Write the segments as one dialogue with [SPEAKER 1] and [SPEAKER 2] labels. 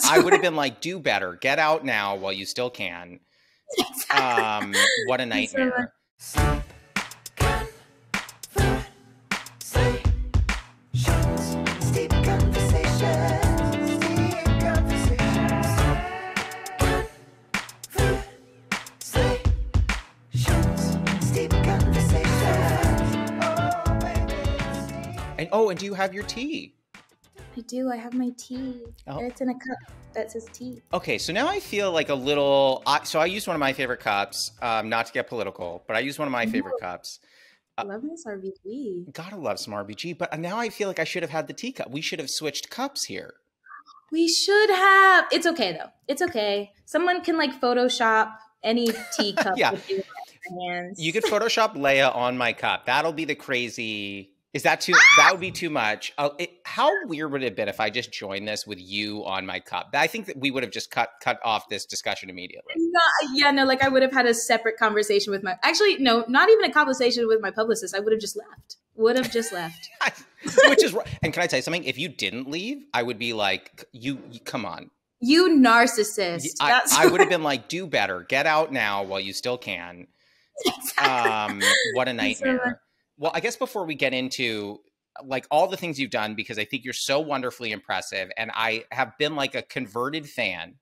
[SPEAKER 1] I would have been like, do better. Get out now while you still can. What a nightmare. And do you have your tea?
[SPEAKER 2] I do. I have my tea. Oh. And it's in a cup that says tea.
[SPEAKER 1] Okay, so now I feel like a little... so I used one of my favorite cups, not to get political, but I used one of my favorite cups.
[SPEAKER 2] I love this RBG.
[SPEAKER 1] Gotta love some RBG, but now I feel like I should have had the teacup. We should have switched cups here.
[SPEAKER 2] We should have. It's okay, though. It's okay. Someone can, like, Photoshop any teacup with your hands.
[SPEAKER 1] You could Photoshop Leia on my cup. That'll be the crazy... Is that too? That would be too much. How weird would it have been if I just joined this with you on my cup? I think that we would have just cut off this discussion immediately.
[SPEAKER 2] No, like I would have had a separate conversation with my. Actually, no, not even a conversation with my publicist. I would have just left.
[SPEAKER 1] Which is, and can I tell you something? If you didn't leave, I would be like, you come on.
[SPEAKER 2] You narcissist.
[SPEAKER 1] I would have been like, do better. Get out now while you still can. What a nightmare. Well, I guess before we get into like all the things you've done, because I think you're so wonderfully impressive and I have been like a converted fan.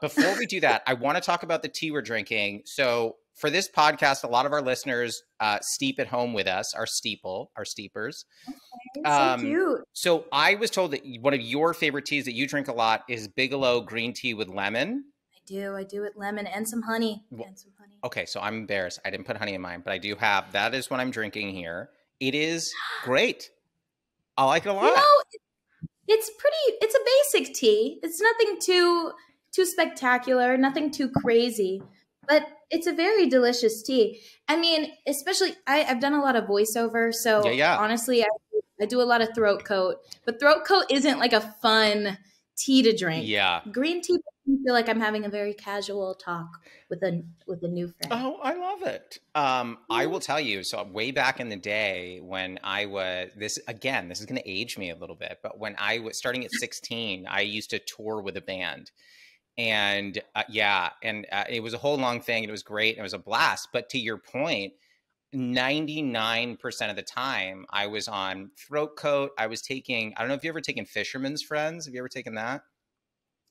[SPEAKER 1] Before we do that, I want to talk about the tea we're drinking. So for this podcast, a lot of our listeners steep at home with us, our steepers.
[SPEAKER 2] Okay, so cute.
[SPEAKER 1] So I was told that one of your favorite teas that you drink a lot is Bigelow green tea with lemon.
[SPEAKER 2] I do it lemon and some honey.
[SPEAKER 1] Okay, so I'm embarrassed. I didn't put honey in mine, but I do have. That is what I'm drinking here. It is great. I like it a lot.
[SPEAKER 2] You know, it's a basic tea. It's nothing too spectacular, nothing too crazy, but it's a very delicious tea. I mean, especially I've done a lot of voiceover, so honestly, I do a lot of throat coat, but throat coat isn't like a fun tea to drink.
[SPEAKER 1] Yeah,
[SPEAKER 2] green tea. I feel like I'm having a very casual talk with a new friend.
[SPEAKER 1] Oh, I love it. I will tell you, so way back in the day when I was, this is going to age me a little bit, but when I was starting at 16, I used to tour with a band. And it was a whole long thing. It was great. It was a blast. But to your point, 99% of the time I was on throat coat. I was taking, I don't know if you've ever taken Fisherman's Friends. Have you ever taken that?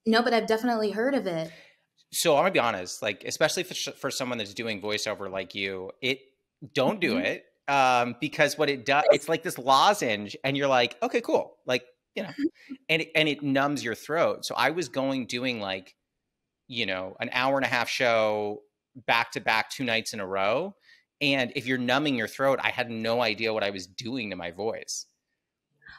[SPEAKER 2] No, but I've definitely heard of it.
[SPEAKER 1] So I'm gonna be honest, like, especially for someone that's doing voiceover like you, don't do it. Because what it does, it's like this lozenge and you're like, okay, cool. Like, you know, and it numbs your throat. So I was doing like, you know, an hour and a half show back to back 2 nights in a row. And if you're numbing your throat, I had no idea what I was doing to my voice.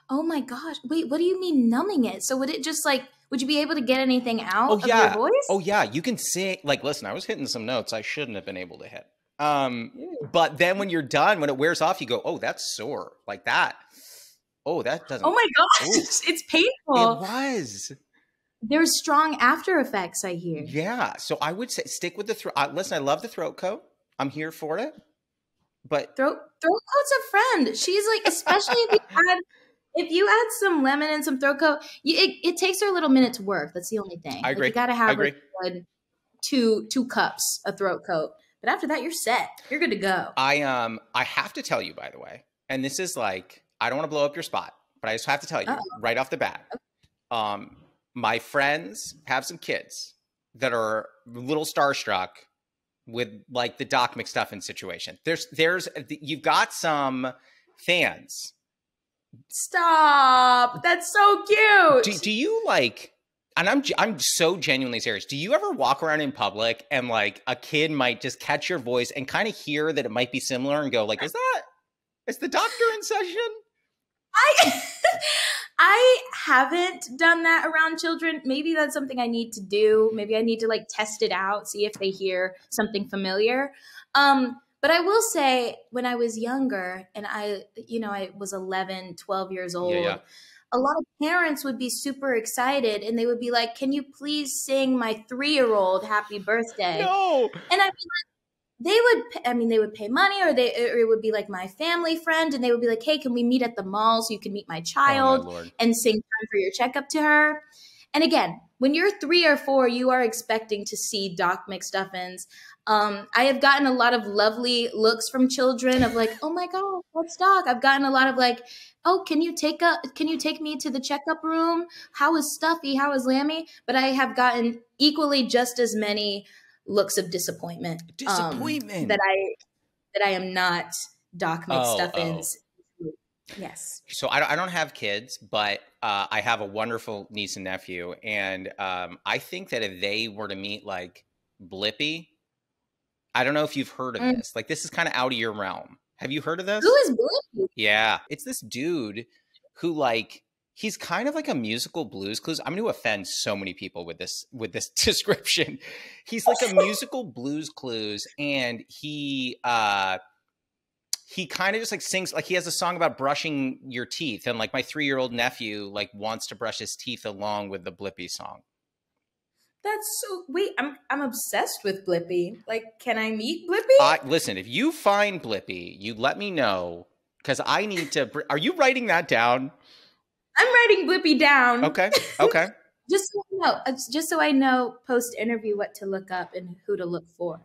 [SPEAKER 2] Oh my gosh. Wait, what do you mean numbing it? So would it just like, would you be able to get anything out of your voice?
[SPEAKER 1] Oh yeah. You can sing, like, listen, I was hitting some notes I shouldn't have been able to hit. But then when you're done, when it wears off, you go, oh, that's sore. Like that. Oh, that doesn't.
[SPEAKER 2] Oh my gosh. Ooh. It's painful.
[SPEAKER 1] It was.
[SPEAKER 2] There's strong after effects, I hear.
[SPEAKER 1] Yeah. So I would say stick with the throat. Listen, I love the throat coat. I'm here for it. But
[SPEAKER 2] throat coat's a friend. She's like, especially if you add some lemon and some throat coat, it takes her a little minute to work. That's the only thing.
[SPEAKER 1] I agree.
[SPEAKER 2] Like, you got to have a good two cups of throat coat. But after that, you're set. You're good to go.
[SPEAKER 1] I have to tell you, by the way, and this is like, I don't want to blow up your spot, but I just have to tell you right off the bat. Okay. My friends have some kids that are a little starstruck with like the Doc McStuffin situation. You've got some fans.
[SPEAKER 2] Stop. That's so cute.
[SPEAKER 1] Do you like, and I'm so genuinely serious. Do you ever walk around in public and like a kid might just catch your voice and kind of hear that it might be similar and go like, is the doctor in session?
[SPEAKER 2] I haven't done that around children. Maybe that's something I need to do. Maybe I need to like test it out, see if they hear something familiar. But I will say when I was younger and I was 11, 12 years old, a lot of parents would be super excited and they would be like, can you please sing my 3-year-old happy birthday?
[SPEAKER 1] No.
[SPEAKER 2] And I'd be like, they would pay money or it would be like my family friend and they would be like, hey, can we meet at the mall so you can meet my child and sing Time for Your Checkup to her? And again, when you're 3 or 4, you are expecting to see Doc McStuffins. I have gotten a lot of lovely looks from children of like, oh my God, that's Doc. I've gotten a lot of like, oh, can you take me to the checkup room? How is Stuffy? How is Lammy? But I have gotten equally just as many looks of disappointment. That I am not Doc McStuffins. Yes.
[SPEAKER 1] So I don't have kids, but I have a wonderful niece and nephew, and I think that if they were to meet like Blippi, I don't know if you've heard of this. Like, this is kind of out of your realm. Have you heard of this?
[SPEAKER 2] Who is Blippi?
[SPEAKER 1] Yeah, it's this dude who like he's kind of like a musical Blues Clues. I'm going to offend so many people with this description. He's like a musical Blues Clues, and he kind of just like sings, like he has a song about brushing your teeth, and like my 3-year-old nephew like wants to brush his teeth along with the Blippi song.
[SPEAKER 2] That's so wait, I'm obsessed with Blippi. Like, can I meet Blippi?
[SPEAKER 1] Listen, if you find Blippi, you let me know, because I need to. Are you writing that down?
[SPEAKER 2] I'm writing Blippi down.
[SPEAKER 1] Okay.
[SPEAKER 2] Just so I know post interview what to look up and who to look for.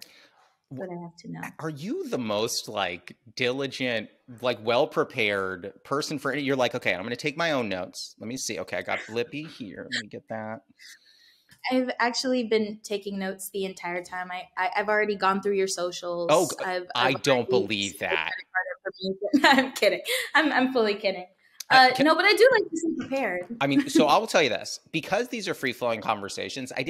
[SPEAKER 2] What I have to know.
[SPEAKER 1] Are you the most like diligent, like well prepared person for it? You're like, okay, I'm going to take my own notes. Let me see. Okay, I got Blippi here. Let me get that.
[SPEAKER 2] I've actually been taking notes the entire time. I've already gone through your socials.
[SPEAKER 1] Oh, I don't believe that.
[SPEAKER 2] I'm kidding. I'm fully kidding. No, but I do like to be prepared.
[SPEAKER 1] I mean, so I will tell you this, because these are free flowing conversations. I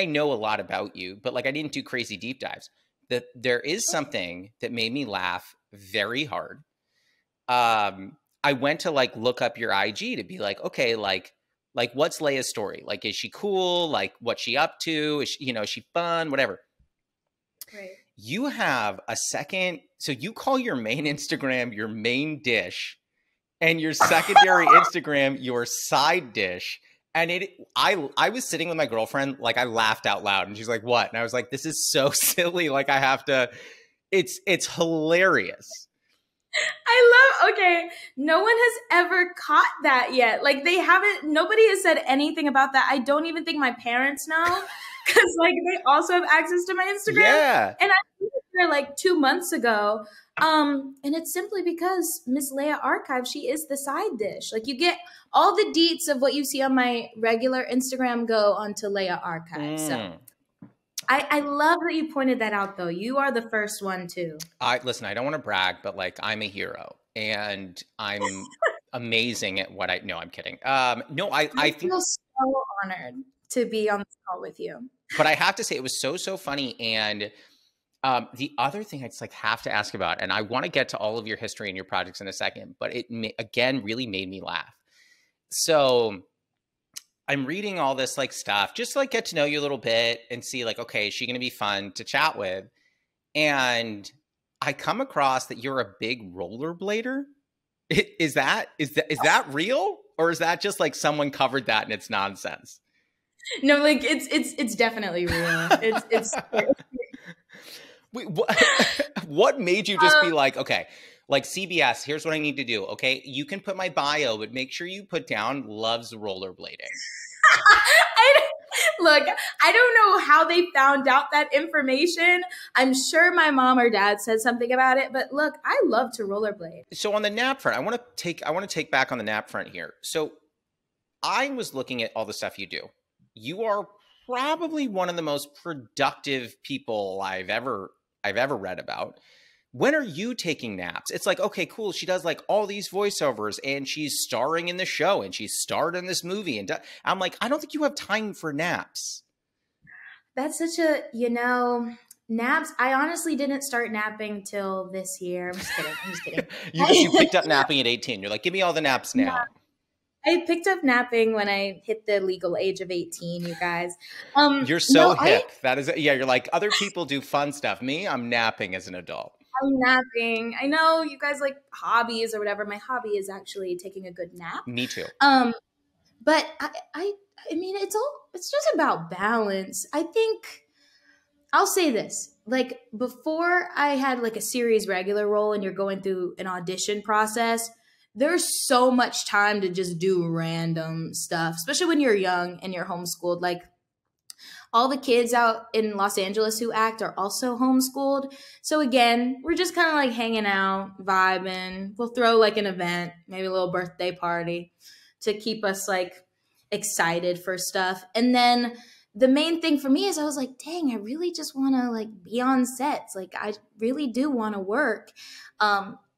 [SPEAKER 1] know a lot about you, but like I didn't do crazy deep dives. That there is something that made me laugh very hard. I went to like look up your IG to be like, okay, like what's Leia's story? Like, is she cool? Like, what's she up to? Is she, is she fun? Whatever.
[SPEAKER 2] Right. You
[SPEAKER 1] have a second. So you call your main Instagram your main dish, and your secondary Instagram your side dish. And I was sitting with my girlfriend, like I laughed out loud, and she's like, "What?" And I was like, "This is so silly. Like I have to." It's hilarious.
[SPEAKER 2] Okay, no one has ever caught that yet. Like nobody has said anything about that. I don't even think my parents know, because like they also have access to my Instagram.
[SPEAKER 1] Yeah.
[SPEAKER 2] And I was there like 2 months ago. And it's simply because Miss Leia Archive, she is the side dish. Like you get all the deets of what you see on my regular Instagram go onto Leia Archive. So I love that you pointed that out, though. You are the first one too.
[SPEAKER 1] Listen, I don't want to brag, but like I'm a hero, and I'm amazing at what no, I'm kidding. No, I
[SPEAKER 2] feel so honored to be on this call with you.
[SPEAKER 1] But I have to say, it was so funny. And the other thing I just like have to ask about, and I want to get to all of your history and your projects in a second, but it again really made me laugh. So I'm reading all this like stuff, just like get to know you a little bit and see like, okay, is she going to be fun to chat with? And I come across that you're a big rollerblader. Is that real, or is that just like someone covered that and it's nonsense?
[SPEAKER 2] No, like it's definitely real. It's
[SPEAKER 1] Wait, what made you just be like, okay, like CBS, here's what I need to do. Okay, you can put my bio, but make sure you put down loves rollerblading.
[SPEAKER 2] Look, I don't know how they found out that information. I'm sure my mom or dad said something about it, but look, I love to rollerblade.
[SPEAKER 1] So on the nap front, I want to take back on the nap front here. So I was looking at all the stuff you do. You are probably one of the most productive people I've ever read about. When are you taking naps? It's like, okay, cool. She does like all these voiceovers, and she's starring in the show, and she's starred in this movie. And I'm like, I don't think you have time for naps.
[SPEAKER 2] That's such a, naps. I honestly didn't start napping till this year. I'm just kidding.
[SPEAKER 1] You picked up napping at 18. You're like, give me all the naps now.
[SPEAKER 2] Yeah. I picked up napping when I hit the legal age of 18, you guys.
[SPEAKER 1] You're so hip. That is, yeah, you're like, other people do fun stuff. Me, I'm napping as an adult.
[SPEAKER 2] I'm napping. I know you guys like hobbies or whatever. My hobby is actually taking a good nap.
[SPEAKER 1] Me too.
[SPEAKER 2] But I mean, it's just about balance. I think I'll say this. Like before I had like a series regular role and you're going through an audition process, there's so much time to just do random stuff, especially when you're young and you're homeschooled. Like all the kids out in Los Angeles who act are also homeschooled. So again, we're just kind of like hanging out, vibing. We'll throw like an event, maybe a little birthday party to keep us like excited for stuff. And then the main thing for me is I was like, dang, I really just want to like be on sets. Like I really do want to work.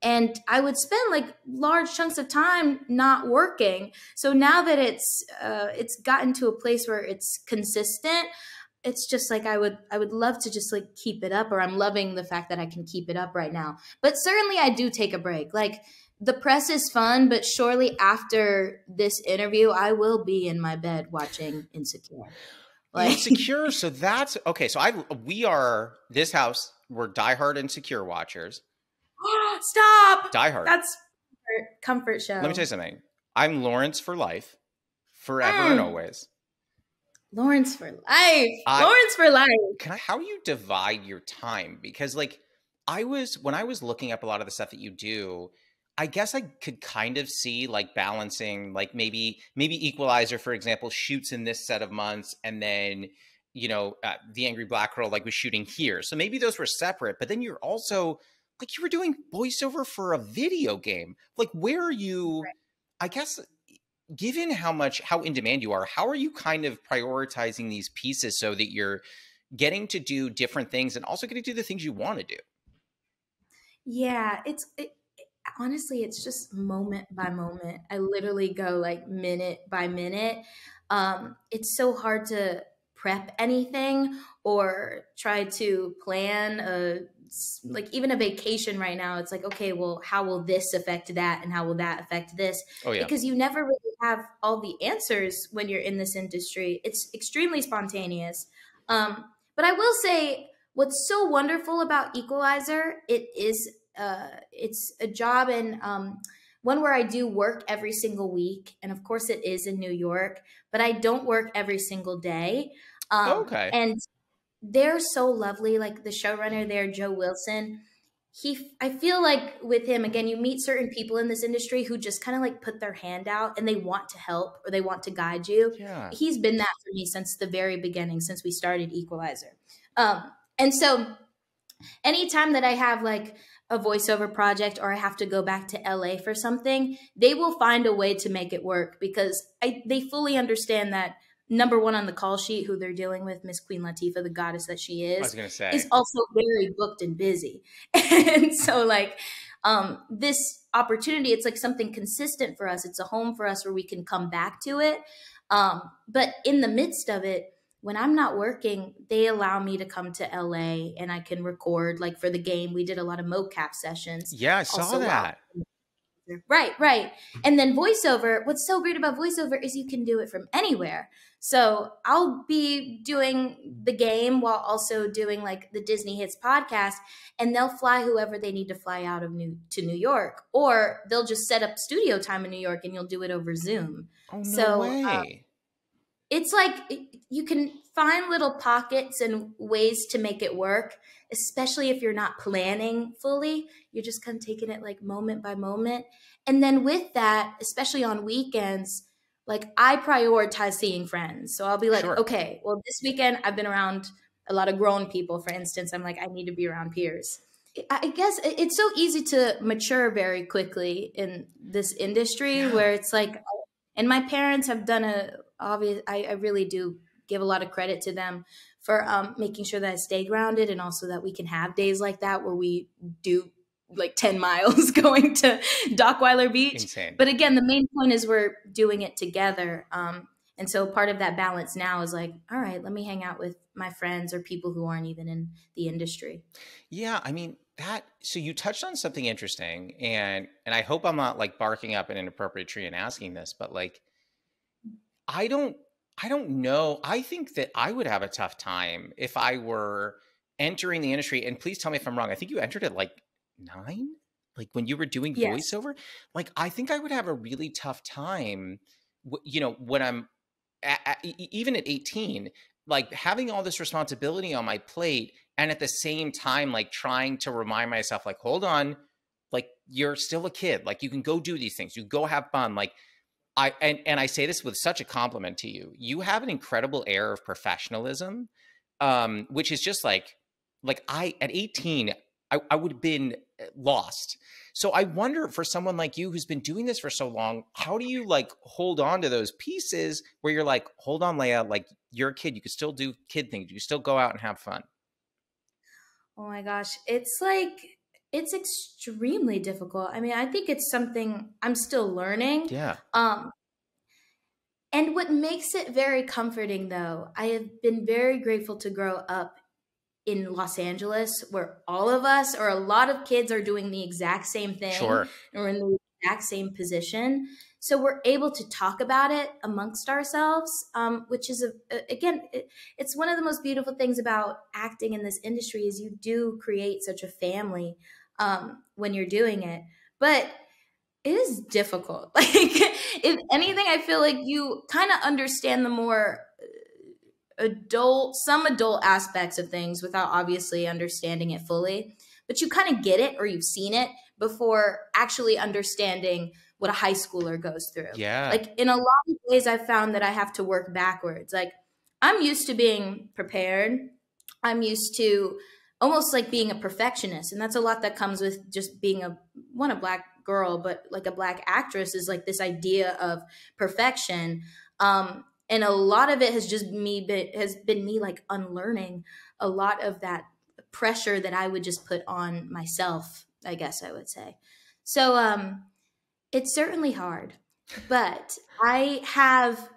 [SPEAKER 2] And I would spend like large chunks of time not working. So now that it's gotten to a place where it's consistent, it's just like I would love to just like keep it up, or I'm loving the fact that I can keep it up right now. But certainly I do take a break. Like the press is fun, but surely after this interview, I will be in my bed watching Insecure.
[SPEAKER 1] Like Insecure. So that's okay. So this house, we're diehard Insecure watchers.
[SPEAKER 2] Stop.
[SPEAKER 1] Die Hard.
[SPEAKER 2] That's comfort show.
[SPEAKER 1] Let me tell you something. I'm Lawrence for life, forever and always.
[SPEAKER 2] Lawrence for life. Lawrence for life.
[SPEAKER 1] How you divide your time? Because like when I was looking up a lot of the stuff that you do, I guess I could kind of see like balancing, like maybe Equalizer, for example, shoots in this set of months, and then The Angry Black Girl like was shooting here. So maybe those were separate, but then you're also like you were doing voiceover for a video game. Like where are you, right. I guess, given how in demand you are, how are you kind of prioritizing these pieces so that you're getting to do different things and also getting to do the things you want to do?
[SPEAKER 2] Yeah, honestly, it's just moment by moment. I literally go like minute by minute. It's so hard to prep anything or try to plan like even a vacation right now. It's like, okay, well, how will this affect that? And how will that affect this?
[SPEAKER 1] Oh, yeah.
[SPEAKER 2] Because you never really have all the answers when you're in this industry. It's extremely spontaneous. But I will say what's so wonderful about Equalizer, it's a job and one where I do work every single week. And of course it is in New York, but I don't work every single day.
[SPEAKER 1] Okay.
[SPEAKER 2] And they're so lovely. Like the showrunner there, Joe Wilson, I feel like with him, again, you meet certain people in this industry who just kind of like put their hand out and they want to help or they want to guide you.
[SPEAKER 1] Yeah.
[SPEAKER 2] He's been that for me since the very beginning, since we started Equalizer. And so anytime that I have like a voiceover project or I have to go back to LA for something, they will find a way to make it work because they fully understand that number one on the call sheet, who they're dealing with, Miss Queen Latifah, the goddess that she is,
[SPEAKER 1] I was gonna say,
[SPEAKER 2] is also very booked and busy. And so like this opportunity, it's like something consistent for us. It's a home for us where we can come back to it. But in the midst of it, when I'm not working, they allow me to come to LA and I can record. Like for the game, we did a lot of mocap sessions.
[SPEAKER 1] Yeah, I saw that.
[SPEAKER 2] Right. And then voiceover, what's so great about voiceover is you can do it from anywhere. So I'll be doing the game while also doing like the Disney Hits podcast, and they'll fly whoever they need to fly out of to New York, or they'll just set up studio time in New York and you'll do it over Zoom.
[SPEAKER 1] Oh, no way.
[SPEAKER 2] It's like you can find little pockets and ways to make it work, especially if you're not planning fully. You're just kind of taking it like moment by moment. And then with that, especially on weekends, like I prioritize seeing friends. So I'll be like,
[SPEAKER 1] Sure.
[SPEAKER 2] Okay, well, this weekend I've been around a lot of grown people, for instance. I'm like, I need to be around peers. I guess it's so easy to mature very quickly in this industry where it's like, and my parents have done I really do give a lot of credit to them for making sure that I stay grounded and also that we can have days like that where we do like 10 miles going to Dockweiler Beach.
[SPEAKER 1] Insane.
[SPEAKER 2] But again, the main point is we're doing it together. And so part of that balance now is like, all right, let me hang out with my friends or people who aren't even in the industry.
[SPEAKER 1] Yeah, I mean, so you touched on something interesting, and I hope I'm not like barking up an inappropriate tree and asking this, but like, I don't know. I think that I would have a tough time if I were entering the industry. And please tell me if I'm wrong. I think you entered at like 9, like when you were doing voiceover. Like, I think I would have a really tough time, when I'm even at 18, like having all this responsibility on my plate. And at the same time, like trying to remind myself, like, hold on, like you're still a kid. Like you can go do these things. You go have fun. Like and I say this with such a compliment to you. You have an incredible air of professionalism, which is just like I at 18, I would have been lost. So I wonder for someone like you who's been doing this for so long, how do you like hold on to those pieces where you're like, hold on, Leia, like you're a kid, you can still do kid things, you can still go out and have fun.
[SPEAKER 2] Oh my gosh, it's like it's extremely difficult. I mean, I think it's something I'm still learning.
[SPEAKER 1] Yeah,
[SPEAKER 2] Um, and what makes it very comforting, though, I have been very grateful to grow up in Los Angeles, where all of us or a lot of kids are doing the exact same thing
[SPEAKER 1] sure.
[SPEAKER 2] and we're in the exact same position. So we're able to talk about it amongst ourselves, which is, again, it's one of the most beautiful things about acting in this industry is you do create such a family when you're doing it. But it is difficult. Like, if anything, I feel like you kind of understand the more some adult aspects of things without obviously understanding it fully. But you kind of get it or you've seen it before actually understanding what a high schooler goes through.
[SPEAKER 1] Yeah,
[SPEAKER 2] Like, in a lot of ways, I've found that I have to work backwards. Like, I'm used to being prepared. I'm used to almost like being a perfectionist. And that's a lot that comes with just being a black girl, but like a black actress is like this idea of perfection. And a lot of it has been me like unlearning a lot of that pressure that I would just put on myself, I guess I would say. So it's certainly hard, but I have,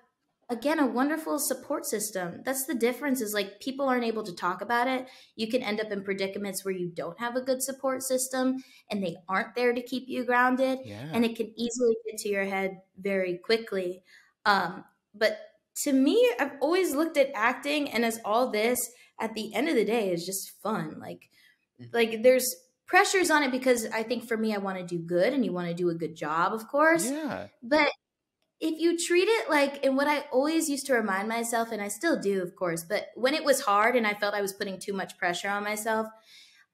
[SPEAKER 2] again, a wonderful support system. That's the difference, is like people aren't able to talk about it. You can end up in predicaments where you don't have a good support system and they aren't there to keep you grounded,
[SPEAKER 1] yeah.
[SPEAKER 2] and it can easily get to your head very quickly. But to me, I've always looked at acting and as all this at the end of the day is just fun. Like there's pressures on it because I think for me, I want to do good and you want to do a good job, of course.
[SPEAKER 1] Yeah.
[SPEAKER 2] But if you treat it like, and what I always used to remind myself, and I still do, of course, but when it was hard and I felt I was putting too much pressure on myself,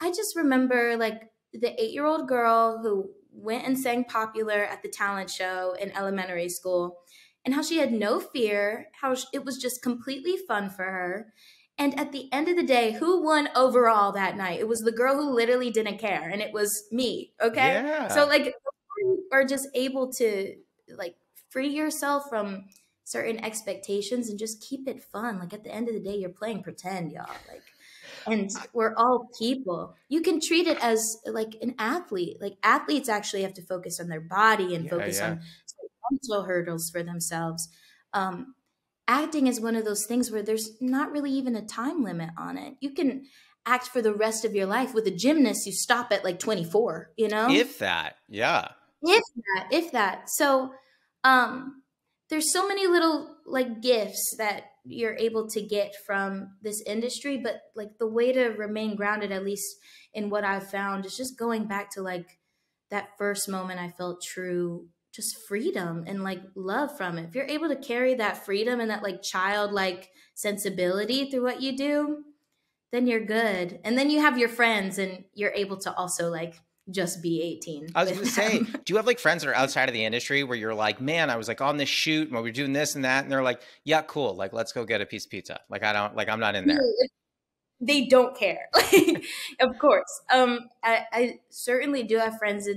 [SPEAKER 2] I just remember like the 8-year-old girl who went and sang Popular at the talent show in elementary school, and how she had no fear, how it was just completely fun for her. And at the end of the day, who won overall that night? It was the girl who literally didn't care, and it was me. Okay. So
[SPEAKER 1] Yeah.
[SPEAKER 2] like, you are just able to like free yourself from certain expectations and just keep it fun. Like, at the end of the day, you're playing pretend, y'all. Like, and we're all people. You can treat it as like an athlete. Like, athletes actually have to focus on their body and
[SPEAKER 1] Yeah,
[SPEAKER 2] focus
[SPEAKER 1] yeah.
[SPEAKER 2] on mental hurdles for themselves. Acting is one of those things where there's not really even a time limit on it. You can act for the rest of your life. With a gymnast, you stop at like 24, you know?
[SPEAKER 1] If that. Yeah.
[SPEAKER 2] If that. So there's so many little like gifts that you're able to get from this industry, but like the way to remain grounded, at least in what I've found, is just going back to like that first moment I felt true just freedom and like love from it. If you're able to carry that freedom and that like childlike sensibility through what you do, then you're good. And then you have your friends and you're able to also like just be 18
[SPEAKER 1] I was
[SPEAKER 2] with
[SPEAKER 1] going to say,
[SPEAKER 2] them.
[SPEAKER 1] do you have like friends that are outside of the industry where you're like, man, I was like on this shoot and we were doing this and that. And they're like, yeah, cool. Like, let's go get a piece of pizza. Like, I'm not in there.
[SPEAKER 2] They don't care. Like, of course. I certainly do have friends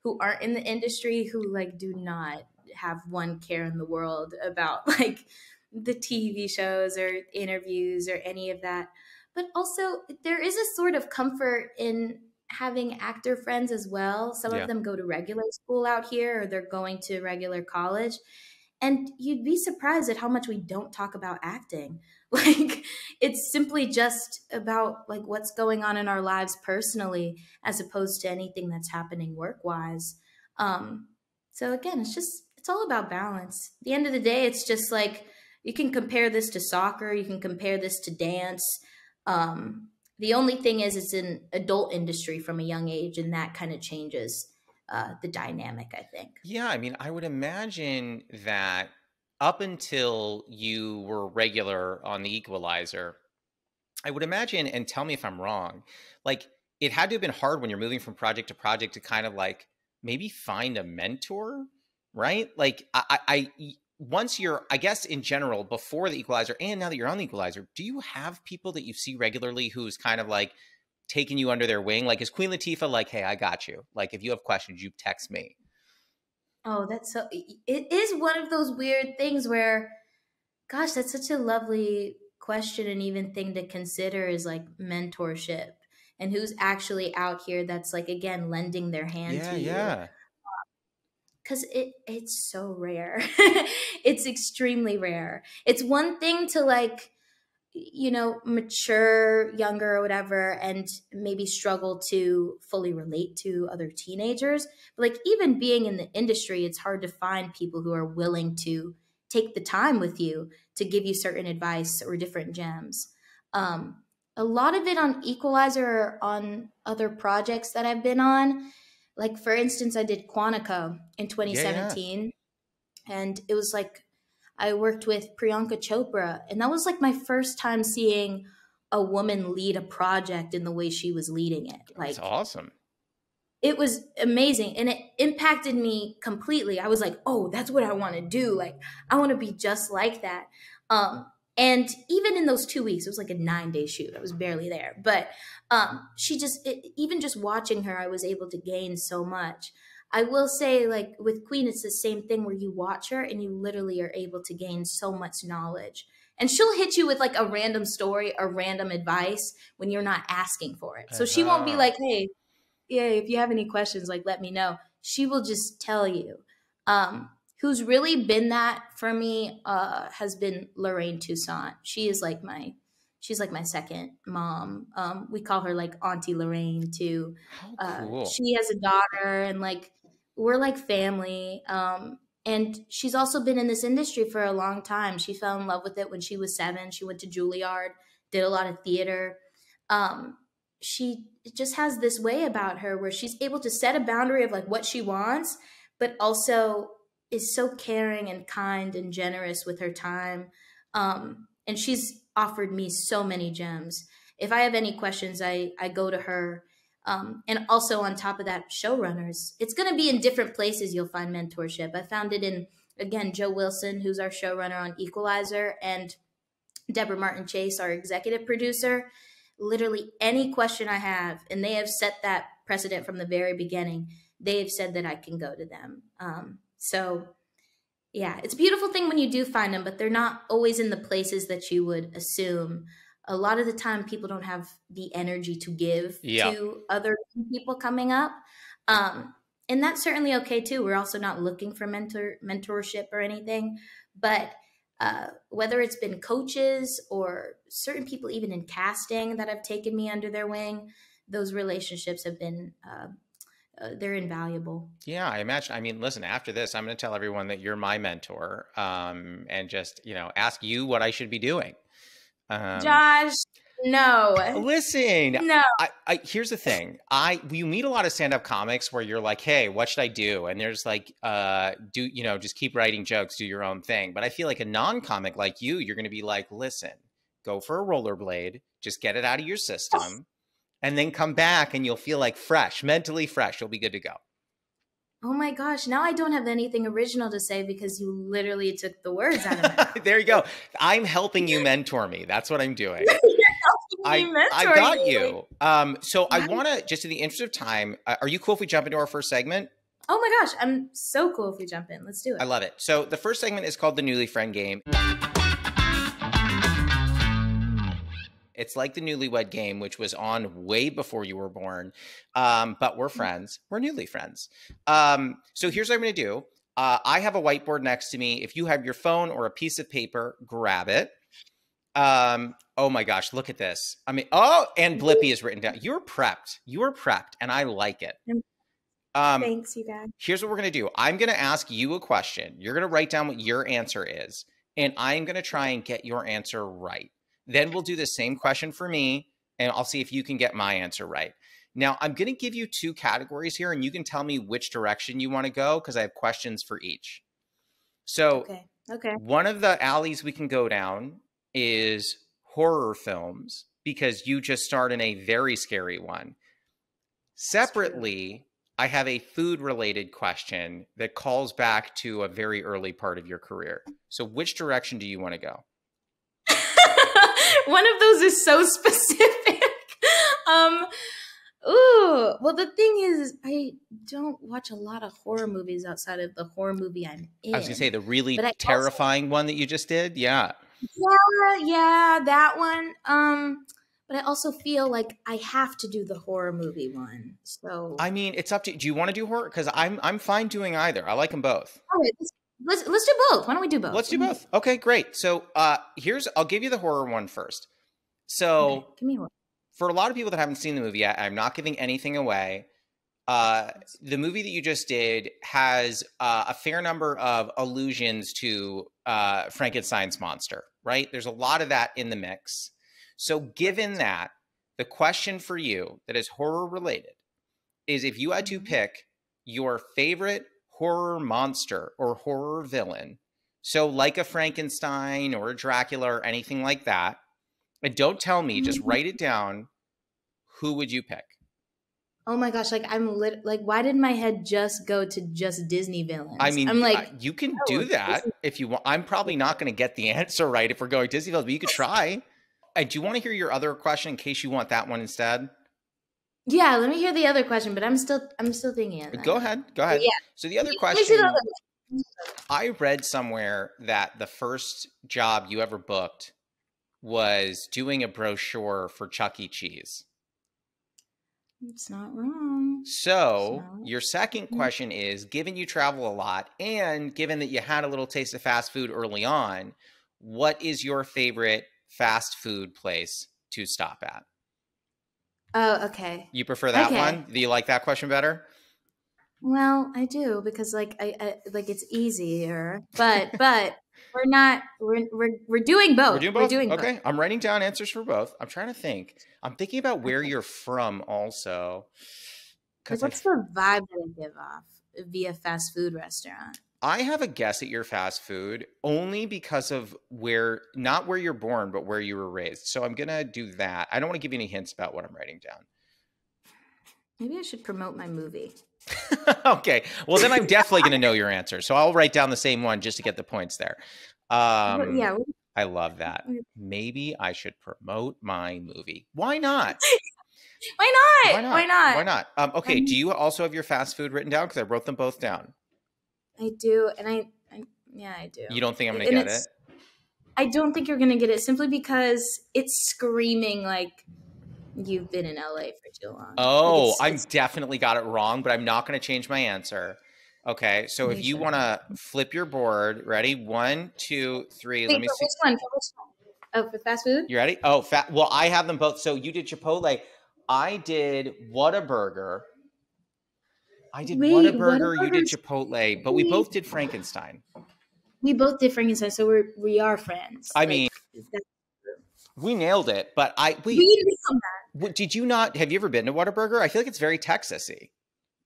[SPEAKER 2] who aren't in the industry who like do not have one care in the world about like the TV shows or interviews or any of that. But also there is a sort of comfort in having actor friends as well. Some of
[SPEAKER 1] Yeah.
[SPEAKER 2] them go to regular school out here or they're going to regular college. And you'd be surprised at how much we don't talk about acting. Like, it's simply just about like what's going on in our lives personally, as opposed to anything that's happening work-wise. So again, it's all about balance. At the end of the day, it's just like you can compare this to soccer, you can compare this to dance. The only thing is it's an adult industry from a young age, and that kind of changes the dynamic, I think.
[SPEAKER 1] Yeah. I mean, I would imagine that up until you were regular on The Equalizer, I would imagine, and tell me if I'm wrong, like it had to have been hard when you're moving from project to project to kind of like maybe find a mentor, right? Like once you're, I guess in general, before the Equalizer and now that you're on the Equalizer, do you have people that you see regularly who's kind of like taking you under their wing? Like, is Queen Latifah like, hey, I got you. Like, if you have questions, you text me.
[SPEAKER 2] Oh, that's so, it is one of those weird things where, gosh, that's such a lovely question and even thing to consider is like mentorship and who's actually out here that's like, again, lending their hand
[SPEAKER 1] Yeah,
[SPEAKER 2] to you.
[SPEAKER 1] yeah.
[SPEAKER 2] Because it's so rare. It's extremely rare. It's one thing to like, you know, mature, younger, or whatever, and maybe struggle to fully relate to other teenagers. But like, even being in the industry, it's hard to find people who are willing to take the time with you to give you certain advice or different gems. A lot of it on Equalizer or on other projects that I've been on. Like, for instance, I did Quantico in
[SPEAKER 1] Yeah, yeah.
[SPEAKER 2] 2017, and it was like I worked with Priyanka Chopra, and that was like my first time seeing a woman lead a project in the way she was leading it.
[SPEAKER 1] That's
[SPEAKER 2] Like,
[SPEAKER 1] awesome.
[SPEAKER 2] it was amazing, and it impacted me completely. I was like, oh, that's what I want to do. Like, I want to be just like that. Um, and even in those 2 weeks, it was like a 9-day shoot. I was barely there, but she just, even just watching her, I was able to gain so much. I will say, like with Queen, it's the same thing where you watch her and you literally are able to gain so much knowledge. And she'll hit you with like a random story or random advice when you're not asking for it. So she won't be
[SPEAKER 1] Uh-huh.
[SPEAKER 2] like, hey, yeah, if you have any questions, like let me know. She will just tell you. Who's really been that for me has been Lorraine Toussaint. She's like my second mom. We call her like Auntie Lorraine too.
[SPEAKER 1] How cool.
[SPEAKER 2] She has a daughter, and like we're like family. And she's also been in this industry for a long time. She fell in love with it when she was 7. She went to Juilliard, did a lot of theater. Um, she just has this way about her where she's able to set a boundary of like what she wants, but also is so caring and kind and generous with her time. And she's offered me so many gems. If I have any questions, I go to her. And also on top of that, showrunners. It's going to be in different places you'll find mentorship. I found it in, again, Joe Wilson, who's our showrunner on Equalizer, and Deborah Martin Chase, our executive producer. Literally any question I have, and they have set that precedent from the very beginning, they have said that I can go to them. So yeah, it's a beautiful thing when you do find them, but they're not always in the places that you would assume. A lot of the time, people don't have the energy to give
[SPEAKER 1] Yeah.
[SPEAKER 2] to other people coming up. And that's certainly okay too. We're also not looking for mentorship or anything, but whether it's been coaches or certain people, even in casting, that have taken me under their wing, those relationships have been they're invaluable.
[SPEAKER 1] Yeah, I imagine. I mean, listen, after this, I'm going to tell everyone that you're my mentor, and just, ask you what I should be doing.
[SPEAKER 2] Josh, no,
[SPEAKER 1] Listen,
[SPEAKER 2] no.
[SPEAKER 1] here's the thing. You meet a lot of stand-up comics where you're like, hey, what should I do? And there's like, just keep writing jokes, do your own thing. But I feel like a non-comic like you're going to be like, listen, go for a rollerblade, just get it out of your system, and then come back and you'll feel like fresh, mentally fresh. You'll be good to go.
[SPEAKER 2] Oh my gosh, now I don't have anything original to say because you literally took the words out of my mouth.
[SPEAKER 1] There you go. I'm helping you mentor me. That's what I'm doing.
[SPEAKER 2] You're helping me
[SPEAKER 1] I
[SPEAKER 2] mentor
[SPEAKER 1] got
[SPEAKER 2] you.
[SPEAKER 1] you. So I want to, just in the interest of time, are you cool if we jump into our first segment?
[SPEAKER 2] Oh my gosh, I'm so cool if we jump in. Let's do
[SPEAKER 1] I
[SPEAKER 2] it.
[SPEAKER 1] love it. So the first segment is called the Newly Friend Game. It's like the Newlywed Game, which was on way before you were born. But we're friends. We're newly friends. So here's what I'm going to do. I have a whiteboard next to me. If you have your phone or a piece of paper, grab it. Oh my gosh, look at this. I mean, and Blippi is written down. You're prepped. You are prepped, and I like it.
[SPEAKER 2] Thanks, you guys.
[SPEAKER 1] Here's what we're going to do. I'm going to ask you a question. You're going to write down what your answer is, and I'm going to try and get your answer right. Then we'll do the same question for me, and I'll see if you can get my answer right. Now, I'm going to give you 2 categories here, and you can tell me which direction you want to go because I have questions for each. So
[SPEAKER 2] Okay.
[SPEAKER 1] one of the alleys we can go down is horror films because you just starred in a very scary one.
[SPEAKER 2] It's true.
[SPEAKER 1] Separately, I have a food related question that calls back to a very early part of your career. So, which direction do you want to go?
[SPEAKER 2] One of those is so specific. um, ooh, well, the thing is, I don't watch a lot of horror movies outside of the horror movie I'm
[SPEAKER 1] I was going to say
[SPEAKER 2] in.
[SPEAKER 1] the really
[SPEAKER 2] But I also,
[SPEAKER 1] terrifying one that you just did. Yeah.
[SPEAKER 2] yeah, that one. But I also feel like I have to do the horror movie one. So,
[SPEAKER 1] I mean, it's up to you. Do you want to do horror? Because I'm fine doing either. I like them both.
[SPEAKER 2] all right, let's do both. Why don't we do both?
[SPEAKER 1] Let's do both. Okay, great. So I'll give you the horror one first.
[SPEAKER 2] Okay,
[SPEAKER 1] So
[SPEAKER 2] give me one.
[SPEAKER 1] for a lot of people that haven't seen the movie yet, I'm not giving anything away. The movie that you just did has a fair number of allusions to Frankenstein's monster, right? There's a lot of that in the mix. So given that, the question for you that is horror related is if you had to pick your favorite horror monster or horror villain, so like a Frankenstein or a Dracula or anything like that, and don't tell me, just write it down, who would you pick?
[SPEAKER 2] Oh my gosh, like like why did my head just go to just Disney villains?
[SPEAKER 1] I mean,
[SPEAKER 2] I'm like,
[SPEAKER 1] you can
[SPEAKER 2] oh,
[SPEAKER 1] do that if you want. I'm probably not going to get the answer right if we're going Disney villains, but you could try. Do you want to hear your other question in case you want that one instead?
[SPEAKER 2] yeah, let me hear the other question, but I'm still thinking of that.
[SPEAKER 1] Go ahead. Go ahead.
[SPEAKER 2] Yeah.
[SPEAKER 1] So the other
[SPEAKER 2] Let me see
[SPEAKER 1] question,
[SPEAKER 2] the other one.
[SPEAKER 1] I read somewhere that the first job you ever booked was doing a brochure for Chuck E. Cheese.
[SPEAKER 2] It's not wrong.
[SPEAKER 1] So your second question is, given you travel a lot and given that you had a little taste of fast food early on, what is your favorite fast food place to stop at?
[SPEAKER 2] Oh, okay.
[SPEAKER 1] You prefer that
[SPEAKER 2] Okay.
[SPEAKER 1] one? Do you like that question better?
[SPEAKER 2] Well, I do because like I like it's easier, but we're not we're doing both.
[SPEAKER 1] We're doing both?
[SPEAKER 2] We're doing
[SPEAKER 1] Okay.
[SPEAKER 2] both.
[SPEAKER 1] I'm writing down answers for both. I'm trying to think. I'm thinking about where you're from also.
[SPEAKER 2] Like, what's the vibe that I give off via fast food restaurant?
[SPEAKER 1] I have a guess at your fast food only because of not where you're born, but where you were raised. So I'm going to do that. I don't want to give you any hints about what I'm writing down.
[SPEAKER 2] Maybe I should promote my movie.
[SPEAKER 1] Okay. Well, then I'm definitely going to know your answer. So I'll write down the same one just to get the points there.
[SPEAKER 2] Yeah.
[SPEAKER 1] I love that. Maybe I should promote my movie. Why not?
[SPEAKER 2] Why not? Why not?
[SPEAKER 1] Why not? Okay. Do you also have your fast food written down? Because I wrote them both down.
[SPEAKER 2] I do. And yeah, I do.
[SPEAKER 1] You don't think I'm going to get it?
[SPEAKER 2] I don't think you're going to get it simply because it's screaming like you've been in LA for too long.
[SPEAKER 1] Oh, like I've definitely got it wrong, but I'm not going to change my answer. Okay, so if you want to flip your board, ready? 1, 2, 3.
[SPEAKER 2] Wait,
[SPEAKER 1] let me see.
[SPEAKER 2] Which one? Oh, for fast food?
[SPEAKER 1] You ready? Oh, well, I have them both. So you did Chipotle. I did Whataburger. Whataburger. You did Chipotle, but we both did Frankenstein.
[SPEAKER 2] We both did Frankenstein, so we are friends.
[SPEAKER 1] I mean, we nailed it, but did you not? Have you ever been to Whataburger? I feel like it's very Texas-y.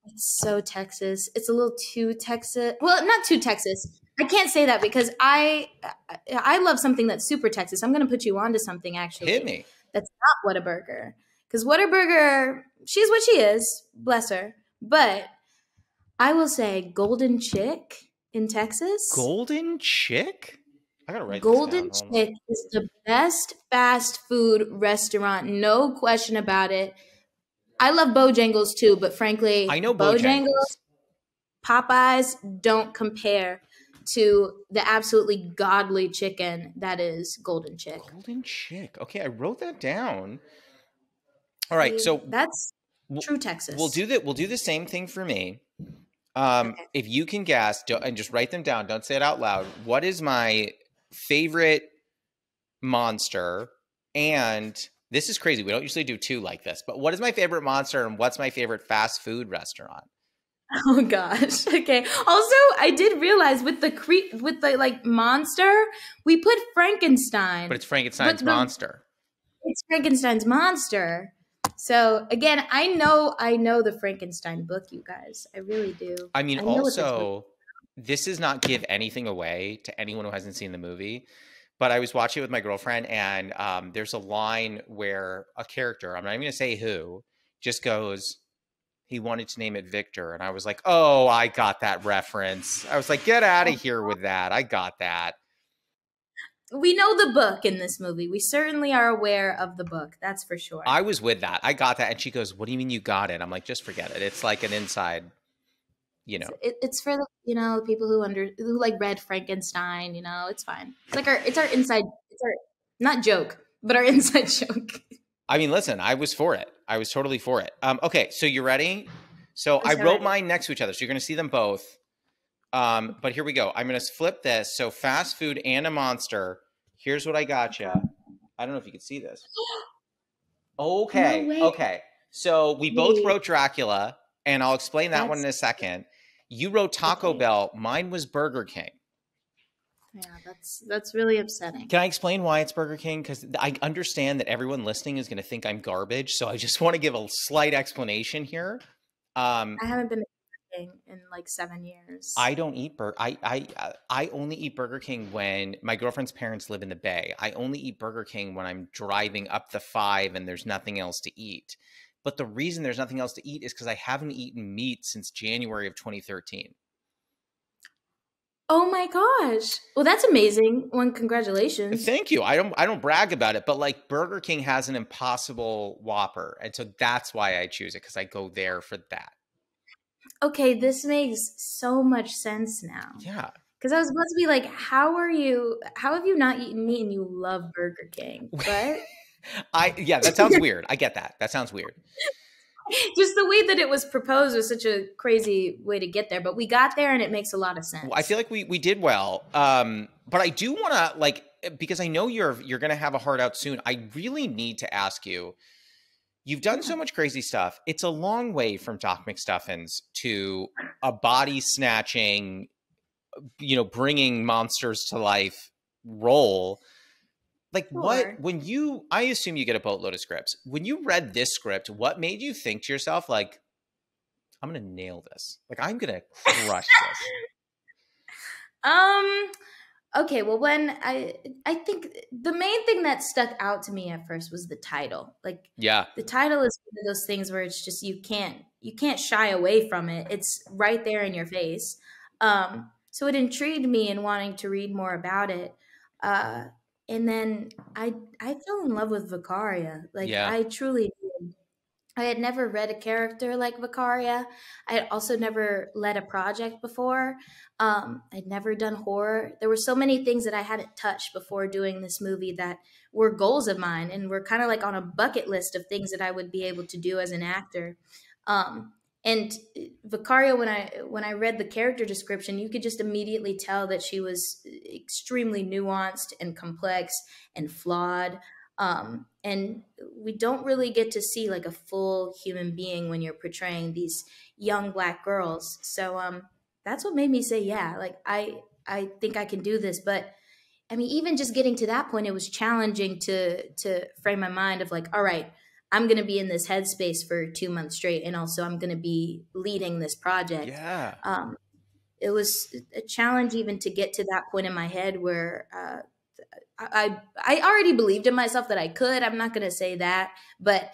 [SPEAKER 2] It's so Texas. It's a little too Texas. Well, not too Texas. I can't say that because I love something that's super Texas. I'm going to put you onto something actually.
[SPEAKER 1] Hit me.
[SPEAKER 2] That's not Whataburger. Because Whataburger, she's what she is. Bless her. But I will say Golden Chick in Texas.
[SPEAKER 1] Golden Chick? I gotta write
[SPEAKER 2] Golden
[SPEAKER 1] this down.
[SPEAKER 2] Chick is the best fast food restaurant. No question about it. I love Bojangles too, but frankly,
[SPEAKER 1] I know Bojangles.
[SPEAKER 2] Popeyes don't compare to the absolutely godly chicken that is Golden Chick.
[SPEAKER 1] Golden Chick. Okay, I wrote that down. All right, so
[SPEAKER 2] that's true Texas.
[SPEAKER 1] We'll do the same thing for me. If you can guess, and just write them down. Don't say it out loud. What is my favorite monster? And this is crazy. We don't usually do two like this, but what is my favorite monster and what's my favorite fast food restaurant?
[SPEAKER 2] Oh gosh. Okay. Also, I did realize with the like monster, we put Frankenstein.
[SPEAKER 1] But it's Frankenstein's monster.
[SPEAKER 2] It's Frankenstein's monster. So again, I know the Frankenstein book, you guys. I really do.
[SPEAKER 1] I mean, also, this does not give anything away to anyone who hasn't seen the movie. But I was watching it with my girlfriend, and there's a line where a character, I'm not even going to say who, just goes, He wanted to name it Victor. And I was like, oh, I got that reference. I was like, get out of here with that. I got that.
[SPEAKER 2] We know the book in this movie. We certainly are aware of the book. That's for sure.
[SPEAKER 1] I was with that. I got that. And she goes, what do you mean you got it? I'm like, just forget it. It's like an inside, you know.
[SPEAKER 2] It's for the, you know, people who like read Frankenstein, you know, it's fine. It's our inside, it's our, not joke, but our inside joke.
[SPEAKER 1] I mean, listen, I was for it. I was totally for it. Okay, so you ready? So I wrote mine next to each other, so you're going to see them both. But here we go. I'm going to flip this. So fast food and a monster. Here's what I got you. I don't know if you can see this. Okay. No, okay. So we both wrote Dracula, and I'll explain that one in a second. You wrote Taco Bell. Mine was Burger King.
[SPEAKER 2] Yeah, that's really upsetting.
[SPEAKER 1] Can I explain why it's Burger King? Because I understand that everyone listening is going to think I'm garbage. So I just want to give a slight explanation here.
[SPEAKER 2] I haven't been in like 7 years.
[SPEAKER 1] I don't eat I only eat Burger King when my girlfriend's parents live in the Bay. I only eat Burger King when I'm driving up the 5 and there's nothing else to eat. But the reason there's nothing else to eat is because I haven't eaten meat since January of 2013.
[SPEAKER 2] Oh my gosh. Well, that's amazing. Well, congratulations.
[SPEAKER 1] Thank you. I don't brag about it, but like Burger King has an Impossible Whopper. And so that's why I choose it, because I go there for that.
[SPEAKER 2] Okay, this makes so much sense now.
[SPEAKER 1] Yeah.
[SPEAKER 2] Because I was about to be like, how have you not eaten meat and you love Burger King? But
[SPEAKER 1] yeah, that sounds weird. I get that. That sounds weird.
[SPEAKER 2] Just the way that it was proposed was such a crazy way to get there, but we got there and it makes a lot of sense.
[SPEAKER 1] Well, I feel like we did well. But I do want to, like, because I know you're going to have a heart out soon. I really need to ask you, you've done so much crazy stuff. It's a long way from Doc McStuffins to a body snatching, you know, bringing monsters to life role. Like I assume you get a boatload of scripts. When you read this script, what made you think to yourself, like, I'm going to nail this. Like, I'm going to crush this.
[SPEAKER 2] Okay. Well, when I think the main thing that stuck out to me at first was the title. Like,
[SPEAKER 1] yeah,
[SPEAKER 2] the title is one of those things where it's just, you can't shy away from it. It's right there in your face. So it intrigued me in wanting to read more about it. And then I fell in love with Vicaria. Like, yeah. I truly did. I had never read a character like Vicaria. I had also never led a project before. I'd never done horror. There were so many things that I hadn't touched before doing this movie that were goals of mine and were kind of like on a bucket list of things that I would be able to do as an actor. And Vicaria, when I read the character description, you could just immediately tell that she was extremely nuanced and complex and flawed. And we don't really get to see like a full human being when you're portraying these young Black girls. So that's what made me say, yeah, like I think I can do this. But I mean, even just getting to that point, it was challenging to frame my mind of like, all right, I'm going to be in this headspace for 2 months straight. And also I'm going to be leading this project.
[SPEAKER 1] Yeah.
[SPEAKER 2] It was a challenge even to get to that point in my head where I already believed in myself that I could. I'm not going to say that. But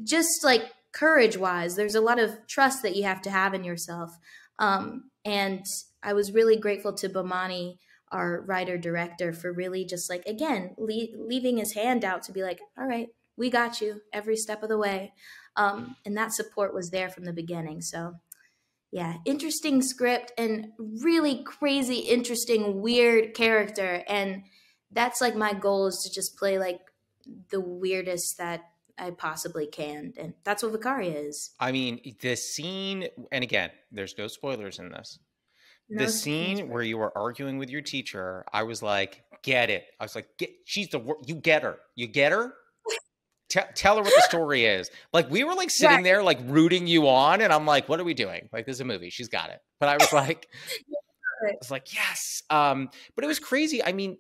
[SPEAKER 2] just like courage-wise, there's a lot of trust that you have to have in yourself. And I was really grateful to Bomani, our writer-director, for really just like, again, leaving his hand out to be like, all right, we got you every step of the way. And that support was there from the beginning. So yeah, interesting script and really crazy, interesting, weird character. And that's like my goal, is to just play like the weirdest that I possibly can. And that's what Vicaria is.
[SPEAKER 1] I mean, the scene, and again, there's no spoilers in this. No, the scene where you were arguing with your teacher, I was like, get it. I was like, you get her. You get her? Tell her what the story is. Like, we were like sitting there, like rooting you on. And I'm like, what are we doing? Like, this is a movie. She's got it. But I was like, yes. But it was crazy. I mean,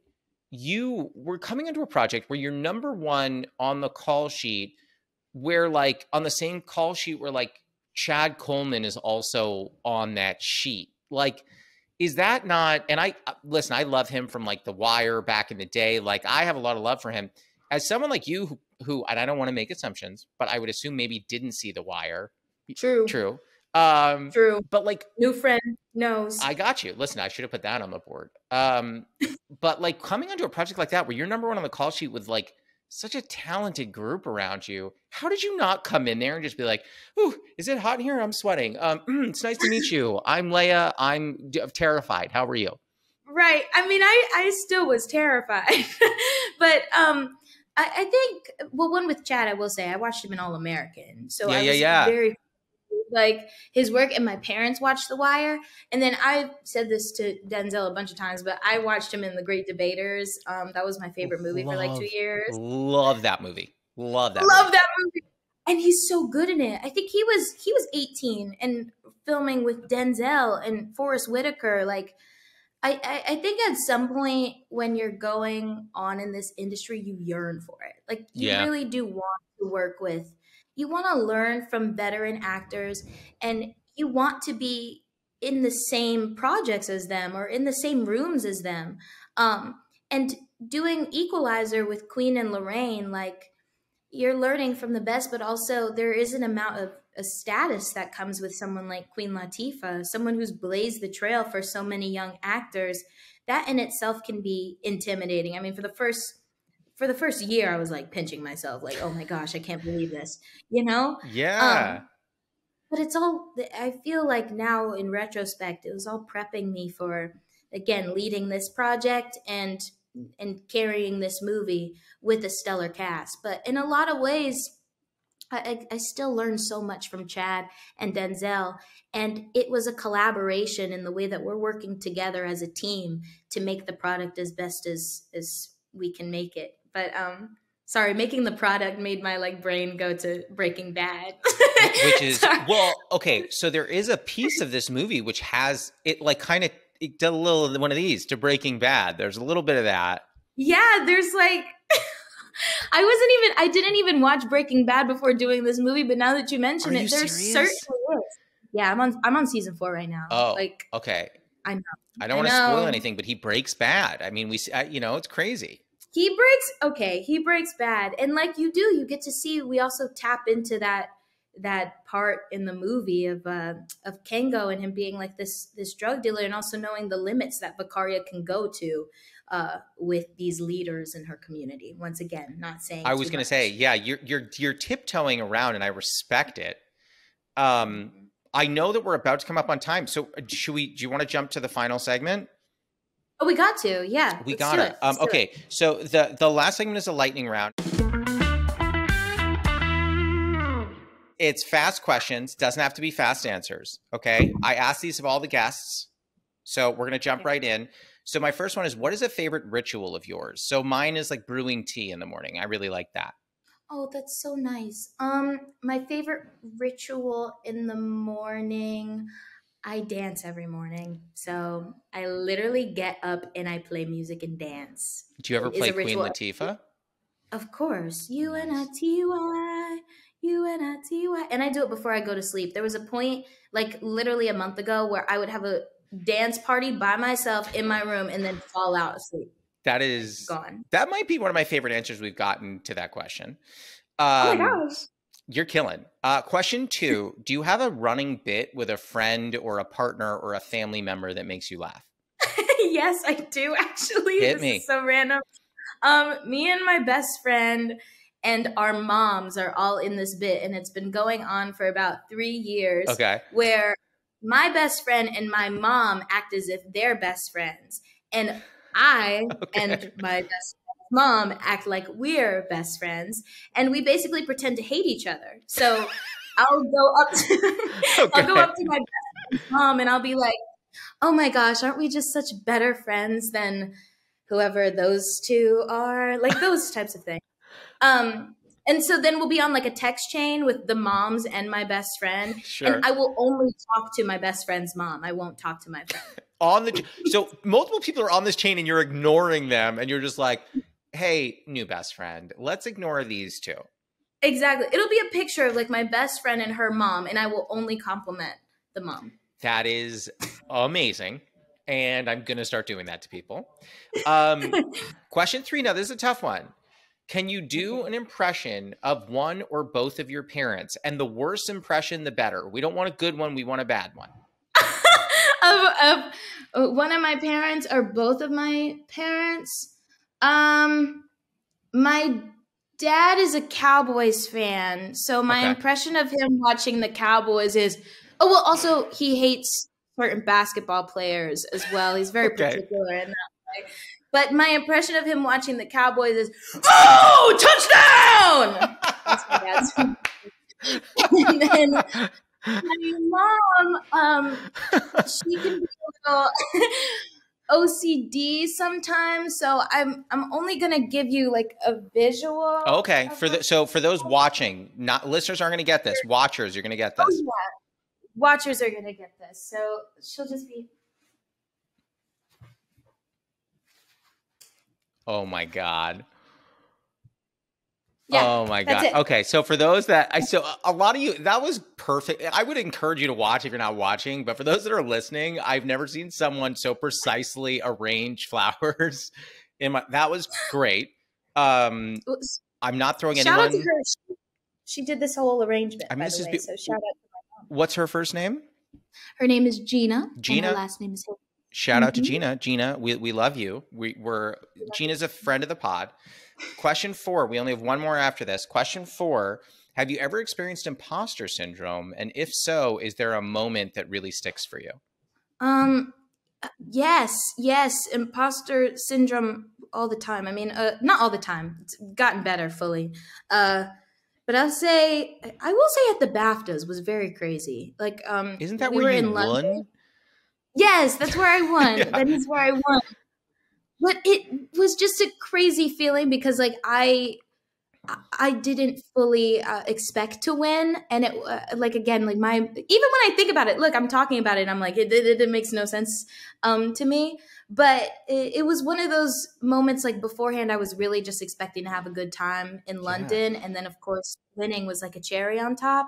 [SPEAKER 1] you were coming into a project where you're number one on the call sheet, where like on the same call sheet where like Chad Coleman is also on that sheet. Like, is that not, and listen, I love him from like The Wire back in the day. Like, I have a lot of love for him. As someone like you who, and I don't want to make assumptions, but I would assume maybe didn't see The Wire,
[SPEAKER 2] True.
[SPEAKER 1] True.
[SPEAKER 2] True.
[SPEAKER 1] But like,
[SPEAKER 2] New friend knows.
[SPEAKER 1] I got you. Listen, I should have put that on the board. But like coming onto a project like that where you're number one on the call sheet with like such a talented group around you, how did you not come in there and just be like, "Ooh, is it hot in here? I'm sweating. It's nice to meet you. I'm Leia. I'm terrified. How are you?"
[SPEAKER 2] Right. I mean, I still was terrified, but I think, well, one with Chad, I will say, I watched him in All American, so I was very like his work, and my parents watched The Wire, and then I said this to Denzel a bunch of times, but I watched him in The Great Debaters. That was my favorite movie for like 2 years.
[SPEAKER 1] Love that movie. Love that
[SPEAKER 2] movie. And he's so good in it. I think he was 18 and filming with Denzel and Forrest Whitaker. Like, I think at some point when you're going on in this industry, you yearn for it. Like, you really do want to work with, you want to learn from veteran actors, and you want to be in the same projects as them or in the same rooms as them. And doing Equalizer with Queen and Lorraine, like, you're learning from the best, but also there is an amount of a status that comes with someone like Queen Latifah, someone who's blazed the trail for so many young actors. That in itself can be intimidating. I mean, for the first year, I was like pinching myself, like, oh my gosh, I can't believe this, you know?
[SPEAKER 1] Yeah.
[SPEAKER 2] But it's all, I feel like now in retrospect, it was all prepping me for, again, leading this project and carrying this movie with a stellar cast. But in a lot of ways, I still learned so much from Chad and Denzel, and it was a collaboration in the way that we're working together as a team to make the product as best as we can make it. But sorry, making the product made my like brain go to Breaking Bad.
[SPEAKER 1] Which is, well, okay, so there is a piece of this movie which has it like kind of, it did a little one of these to Breaking Bad. There's a little bit of that.
[SPEAKER 2] Yeah, there's like I didn't even watch Breaking Bad before doing this movie, but now that you mention it, there certainly is. Yeah, I'm on season 4 right now.
[SPEAKER 1] Oh,
[SPEAKER 2] like,
[SPEAKER 1] okay.
[SPEAKER 2] I know.
[SPEAKER 1] I don't want to spoil anything, but he breaks bad. I mean, it's crazy.
[SPEAKER 2] He breaks bad, and like you get to see. We also tap into that part in the movie of Kengo and him being like this drug dealer, and also knowing the limits that Vicaria can go to with these leaders in her community. Once again, not saying
[SPEAKER 1] I was going to say, yeah, you're tiptoeing around, and I respect it. I know that we're about to come up on time, so do you want to jump to the final segment?
[SPEAKER 2] Oh, we got to, yeah.
[SPEAKER 1] We got it. Okay, so the last segment is a lightning round. It's fast questions. Doesn't have to be fast answers. Okay. I asked these of all the guests. So we're going to jump right in. So my first one is, what is a favorite ritual of yours? So mine is like brewing tea in the morning. I really like that.
[SPEAKER 2] Oh, that's so nice. My favorite ritual in the morning, I dance every morning. So I literally get up and I play music and dance.
[SPEAKER 1] Do you ever play Queen Latifah?
[SPEAKER 2] Of course. UNITY. UNITY. And I do it before I go to sleep. There was a point, like literally a month ago, where I would have a dance party by myself in my room and then fall out asleep.
[SPEAKER 1] That is
[SPEAKER 2] gone.
[SPEAKER 1] That might be one of my favorite answers we've gotten to that question.
[SPEAKER 2] Oh my gosh.
[SPEAKER 1] You're killing. Question 2, do you have a running bit with a friend or a partner or a family member that makes you laugh?
[SPEAKER 2] Yes, I do actually.
[SPEAKER 1] Hit me.
[SPEAKER 2] Is so random. Me and my best friend and our moms are all in this bit, and it's been going on for about 3 years.
[SPEAKER 1] Okay.
[SPEAKER 2] Where my best friend and my mom act as if they're best friends, and I and my best friend's mom act like we're best friends, and we basically pretend to hate each other. So I'll go up to my best friend's mom, and I'll be like, "Oh my gosh, aren't we just such better friends than whoever those two are?" Like those types of things. And so then we'll be on like a text chain with the moms and my best friend.
[SPEAKER 1] Sure.
[SPEAKER 2] And I will only talk to my best friend's mom. I won't talk to my friend.
[SPEAKER 1] So multiple people are on this chain and you're ignoring them and you're just like, hey, new best friend, let's ignore these two.
[SPEAKER 2] Exactly. It'll be a picture of like my best friend and her mom, and I will only compliment the mom.
[SPEAKER 1] That is amazing. And I'm going to start doing that to people. Question 3. Now, this is a tough one. Can you do an impression of one or both of your parents? And the worse impression, the better. We don't want a good one. We want a bad one.
[SPEAKER 2] of one of my parents or both of my parents? My dad is a Cowboys fan, so my impression of him watching the Cowboys is, also he hates certain basketball players as well. He's very particular in that way. But my impression of him watching the Cowboys is, oh, touchdown! That's my dad's. And then my mom, she can be a little OCD sometimes, so I'm only gonna give you like a visual.
[SPEAKER 1] Okay, for those watching, not listeners aren't gonna get this. Watchers, you're gonna get this.
[SPEAKER 2] Oh, yeah. Watchers are gonna get this. So she'll just be.
[SPEAKER 1] Oh my God.
[SPEAKER 2] Yeah,
[SPEAKER 1] oh my God. Okay. So for those so a lot of you, that was perfect. I would encourage you to watch if you're not watching, but for those that are listening, I've never seen someone so precisely arrange flowers that was great. I'm not throwing
[SPEAKER 2] shout
[SPEAKER 1] anyone.
[SPEAKER 2] Out to her. She did this whole arrangement, by the way, so shout out to my mom.
[SPEAKER 1] What's her first name?
[SPEAKER 2] Her name is Gina.
[SPEAKER 1] Gina.
[SPEAKER 2] And her last name is Hill.
[SPEAKER 1] Shout out to Gina. Gina, we love you. Gina's a friend of the pod. Question 4. We only have one more after this. Question 4. Have you ever experienced imposter syndrome? And if so, is there a moment that really sticks for you?
[SPEAKER 2] Yes. Imposter syndrome all the time. I mean, not all the time. It's gotten better fully. But I will say at the BAFTAs was very crazy. Like,
[SPEAKER 1] isn't that where you won?
[SPEAKER 2] Yes, that's where I won. Yeah. That is where I won. But it was just a crazy feeling because, like, I didn't fully expect to win, and it again, like even when I think about it, look, I'm talking about it, and I'm like, it makes no sense to me. But it was one of those moments, like beforehand, I was really just expecting to have a good time in London, and then of course winning was like a cherry on top.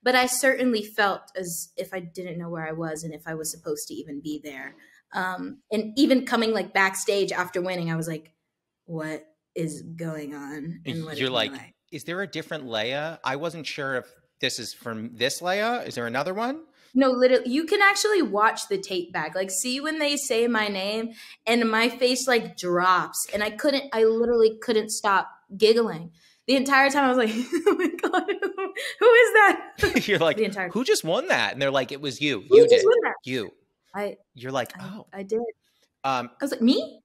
[SPEAKER 2] But I certainly felt as if I didn't know where I was and if I was supposed to even be there. And even coming like backstage after winning, I was like, what is going on? And what
[SPEAKER 1] You're like, is there a different Leia? I wasn't sure if this is from this Leia. Is there another one?
[SPEAKER 2] No, literally, you can actually watch the tape back. Like, see when they say my name and my face like drops, and I literally couldn't stop giggling the entire time. I was like, oh my God, who is that?
[SPEAKER 1] You're like, who just won that? And they're like, it was you.
[SPEAKER 2] Who just won that?
[SPEAKER 1] You. You're like,
[SPEAKER 2] I did. I was like, me?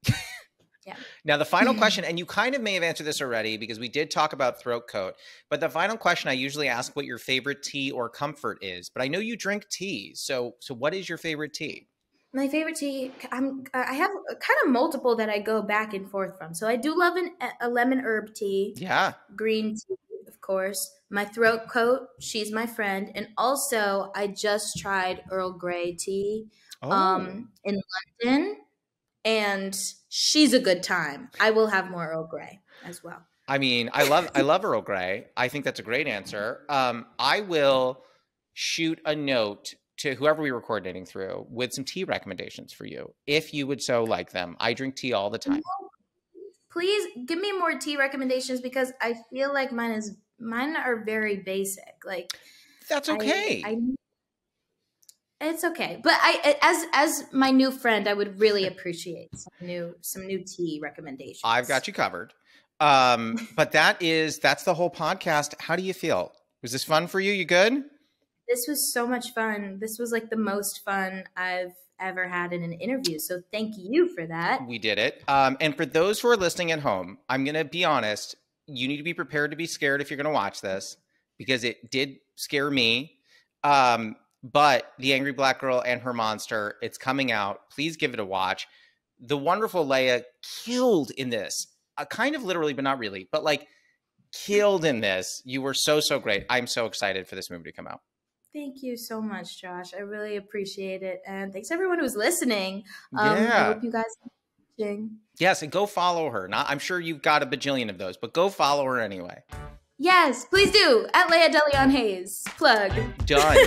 [SPEAKER 2] Yeah.
[SPEAKER 1] Now, the final question, and you kind of may have answered this already because we did talk about throat coat, but the final question I usually ask what your favorite tea or comfort is, but I know you drink tea. So what is your favorite tea?
[SPEAKER 2] My favorite tea, I have kind of multiple that I go back and forth from. So I do love a lemon herb tea.
[SPEAKER 1] Yeah. Green
[SPEAKER 2] tea, of course. My throat coat, she's my friend. And also, I just tried Earl Grey tea in London. And she's a good time. I will have more Earl Grey as well.
[SPEAKER 1] I mean, I love Earl Grey. I think that's a great answer. I will shoot a note to whoever we were coordinating through with some tea recommendations for you, if you would so like them. I drink tea all the time.
[SPEAKER 2] Please give me more tea recommendations because I feel like mine are very basic. Like,
[SPEAKER 1] that's okay.
[SPEAKER 2] It's okay, but as my new friend, I would really appreciate some new tea recommendations.
[SPEAKER 1] I've got you covered. But that's the whole podcast. How do you feel? Was this fun for you? You good?
[SPEAKER 2] This was so much fun. This was like the most fun I've ever had in an interview. So thank you for that.
[SPEAKER 1] We did it. And for those who are listening at home, I'm going to be honest. You need to be prepared to be scared if you're going to watch this because it did scare me. But The Angry Black Girl and Her Monster, it's coming out. Please give it a watch. The wonderful Leia killed in this. Kind of literally, but not really. But like killed in this. You were so great. I'm so excited for this movie to come out.
[SPEAKER 2] Thank you so much, Josh. I really appreciate it. And thanks everyone who's listening.
[SPEAKER 1] Yeah.
[SPEAKER 2] I hope you guys are watching.
[SPEAKER 1] Yes, and go follow her. I'm sure you've got a bajillion of those, but go follow her anyway.
[SPEAKER 2] Yes, please do. At Leia DeLeon Hayes. Plug.
[SPEAKER 1] Done.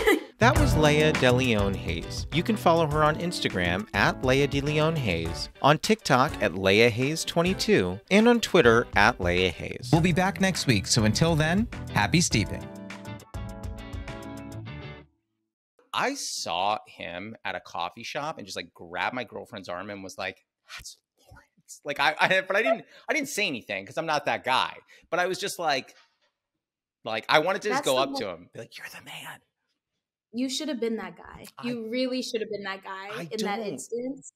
[SPEAKER 1] That was Leia DeLeon Hayes. You can follow her on Instagram at Leia DeLeon Hayes, on TikTok at Leia Hayes 22, and on Twitter at Leia Hayes.
[SPEAKER 3] We'll be back next week, so until then, happy steeping.
[SPEAKER 1] I saw him at a coffee shop and just like grabbed my girlfriend's arm and was like, "That's Lawrence." Like I didn't say anything because I'm not that guy. But I was just like I wanted to just go up to him, be like, "You're the man."
[SPEAKER 2] You should have been that guy. You really should have been that guy in that instance.